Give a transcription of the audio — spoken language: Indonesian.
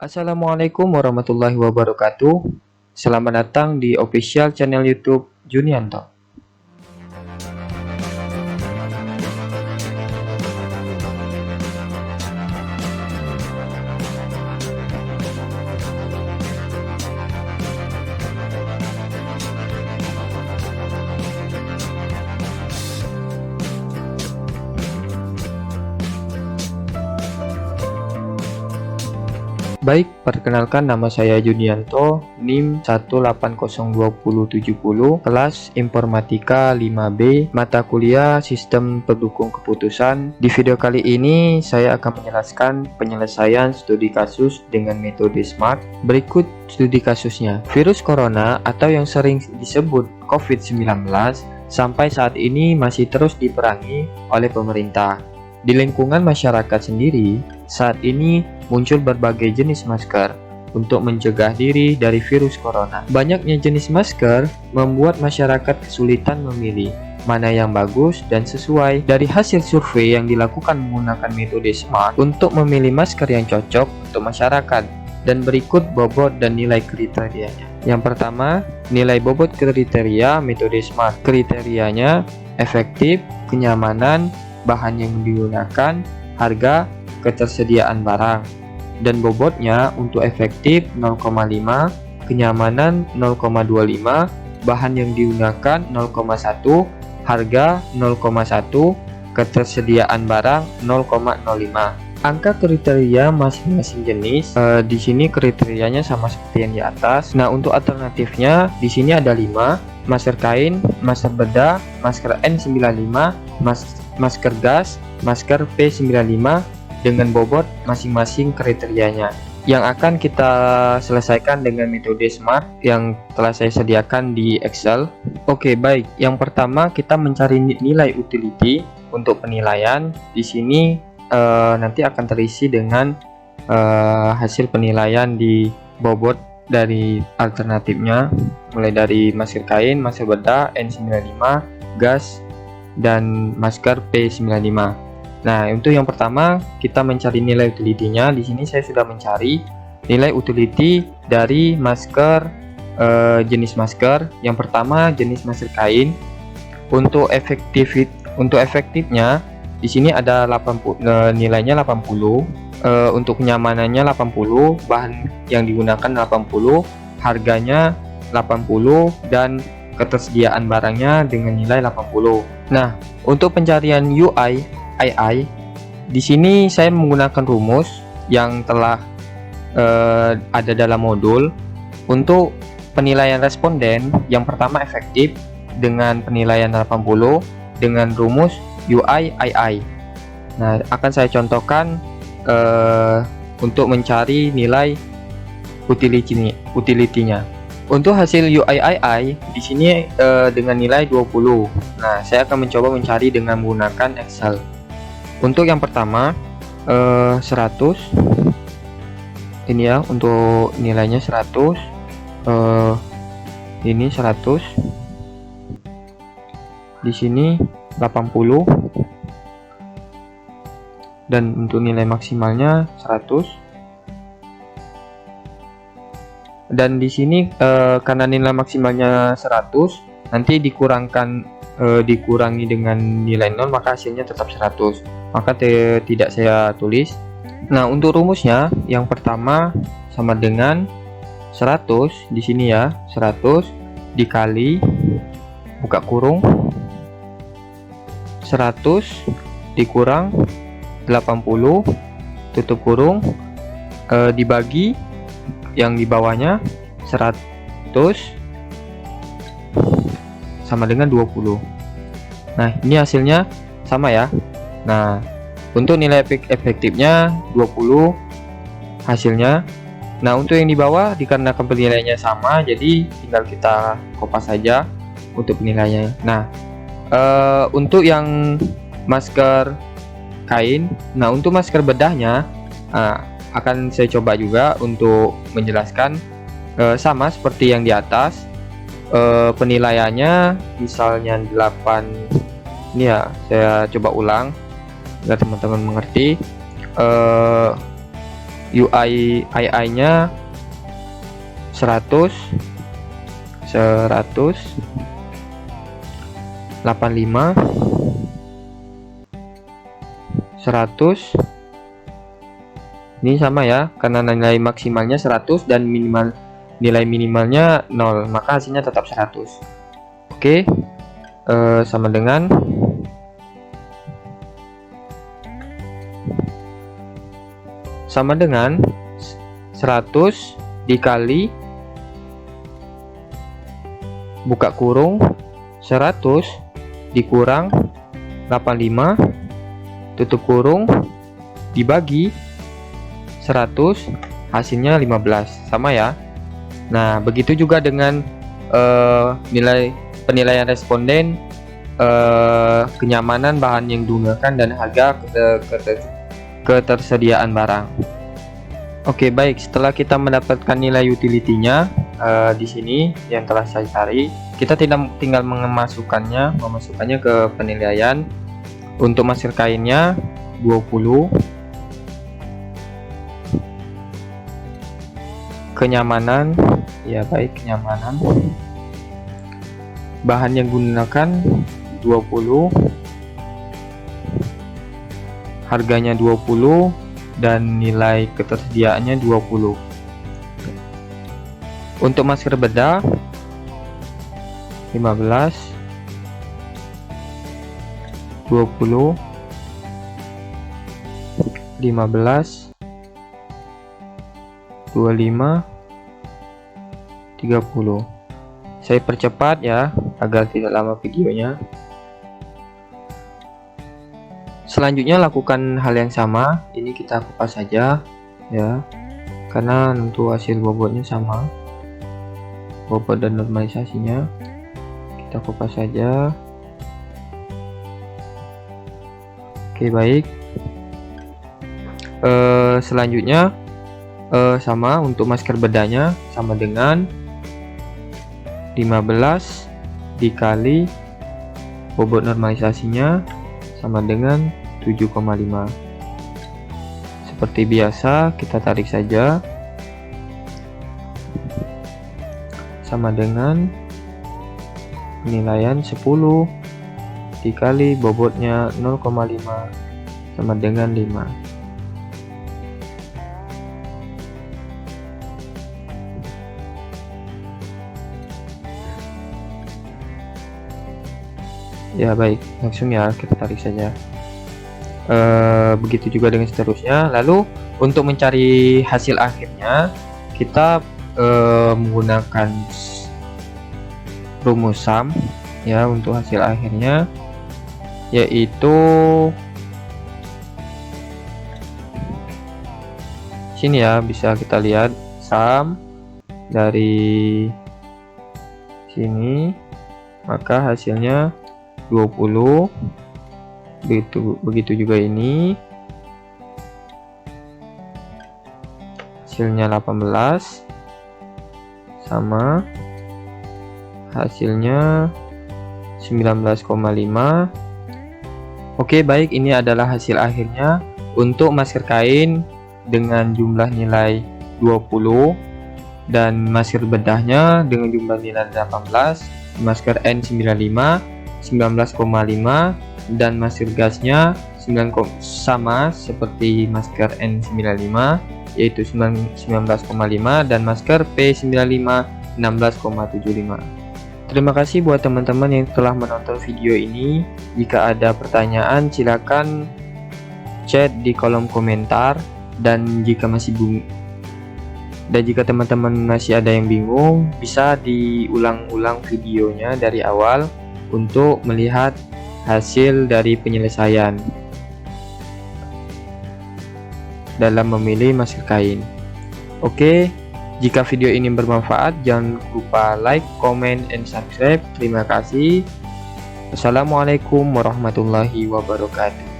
Assalamualaikum warahmatullahi wabarakatuh. Selamat datang di official channel YouTube Junianto. Baik, perkenalkan nama saya Junianto, NIM 1802070, kelas Informatika 5B, mata kuliah Sistem Pendukung Keputusan. Di video kali ini saya akan menjelaskan penyelesaian studi kasus dengan metode SMART. Berikut studi kasusnya. Virus corona atau yang sering disebut COVID-19 sampai saat ini masih terus diperangi oleh pemerintah. Di lingkungan masyarakat sendiri, saat ini muncul berbagai jenis masker untuk mencegah diri dari virus corona. Banyaknya jenis masker membuat masyarakat kesulitan memilih mana yang bagus dan sesuai. Dari hasil survei yang dilakukan menggunakan metode SMART untuk memilih masker yang cocok untuk masyarakat, dan berikut bobot dan nilai kriterianya. Yang pertama, nilai bobot kriteria metode SMART. Kriterianya efektif, kenyamanan, bahan yang digunakan, harga, ketersediaan barang. Dan bobotnya untuk efektif 0,5, kenyamanan 0,25, bahan yang digunakan 0,1, harga 0,1, ketersediaan barang 0,05. Angka kriteria masing-masing jenis di sini kriterianya sama seperti yang di atas. Nah, untuk alternatifnya di sini ada 5: masker kain, masker bedah, masker N95, masker gas, masker P95 dengan bobot masing-masing kriterianya yang akan kita selesaikan dengan metode SMART yang telah saya sediakan di Excel. Oke, baik. Yang pertama kita mencari nilai utility untuk penilaian. Di sini nanti akan terisi dengan hasil penilaian di bobot dari alternatifnya, mulai dari masker kain, masker bedah, N95, gas, dan masker P95. Nah, untuk yang pertama kita mencari nilai utility-nya. Di sini saya sudah mencari nilai utility dari masker, jenis masker. Yang pertama jenis masker kain. Untuk efektifnya di sini ada 80, nilainya 80. Untuk kenyamanannya 80, bahan yang digunakan 80, harganya 80, dan ketersediaan barangnya dengan nilai 80. Nah, untuk pencarian UI II, di sini saya menggunakan rumus yang telah ada dalam modul. Untuk penilaian responden, yang pertama efektif dengan penilaian 80 dengan rumus UI II. Nah, akan saya contohkan untuk mencari nilai utility-nya. Untuk hasil UI II di sini dengan nilai 20. Nah, saya akan mencoba mencari dengan menggunakan Excel. Untuk yang pertama 100. Ini ya, untuk nilainya 100. Ini 100. Di sini 80. Dan untuk nilai maksimalnya 100. Dan di sini karena nilai maksimalnya 100, nanti dikurangi dengan nilai 0, maka hasilnya tetap 100. Maka tidak saya tulis. Nah, untuk rumusnya yang pertama sama dengan 100 di sini ya, 100 dikali buka kurung 100 dikurang 80 tutup kurung dibagi yang di bawahnya 100 sama dengan 20. Nah, ini hasilnya sama ya. Nah, untuk nilai efektifnya 20 hasilnya. Nah, untuk yang di bawah dikarenakan penilaiannya sama, jadi tinggal kita kopas saja untuk penilaiannya. Nah, untuk yang masker kain, nah untuk masker bedahnya akan saya coba juga untuk menjelaskan sama seperti yang di atas. Penilaiannya misalnya 8. Ini ya, saya coba ulang agar teman-teman mengerti. UI-nya 100, 85, 100. Ini sama ya, karena nilai maksimalnya 100 dan nilai minimalnya 0, maka hasilnya tetap 100. Oke, sama dengan 100 dikali buka kurung 100 dikurang 85 tutup kurung dibagi 100, hasilnya 15, sama ya. Nah, begitu juga dengan penilaian responden, kenyamanan bahan yang digunakan dan harga ketersediaan barang. Oke, baik, setelah kita mendapatkan nilai utility-nya di sini yang telah saya cari, kita tinggal memasukkannya ke penilaian. Untuk masker kainnya 20, kenyamanan, ya baik, kenyamanan, bahan yang digunakan 20, harganya 20, dan nilai ketersediaannya 20. Untuk masker bedah 15, 20, 15, 25, 30. Saya percepat ya agar tidak lama videonya. Selanjutnya lakukan hal yang sama. Ini kita kupas saja ya, karena untuk hasil bobotnya sama, bobot dan normalisasinya. Kita kupas saja. Oke, baik. Selanjutnya sama untuk masker bedanya, sama dengan 15 dikali bobot normalisasinya sama dengan 7,5. Seperti biasa kita tarik saja, sama dengan penilaian 10 dikali bobotnya 0,5 sama dengan 5. Ya baik, langsung ya kita tarik saja. Begitu juga dengan seterusnya. Lalu untuk mencari hasil akhirnya kita menggunakan rumus sum ya untuk hasil akhirnya, yaitu sini ya, bisa kita lihat sum dari sini, maka hasilnya 20. Begitu juga ini, hasilnya 18 sama hasilnya 19,5. Oke, baik, ini adalah hasil akhirnya untuk masker kain dengan jumlah nilai 20 dan masker bedahnya dengan jumlah nilai 18, masker N95 19,5 dan masker gasnya 9, sama seperti masker N95 yaitu 19,5 dan masker P95 16,75. Terima kasih buat teman-teman yang telah menonton video ini. Jika ada pertanyaan silakan chat di kolom komentar, dan jika teman-teman masih ada yang bingung, bisa diulang-ulang videonya dari awal untuk melihat hasil dari penyelesaian dalam memilih masker kain. Oke, jika video ini bermanfaat, jangan lupa like, comment, and subscribe. Terima kasih. Assalamualaikum warahmatullahi wabarakatuh.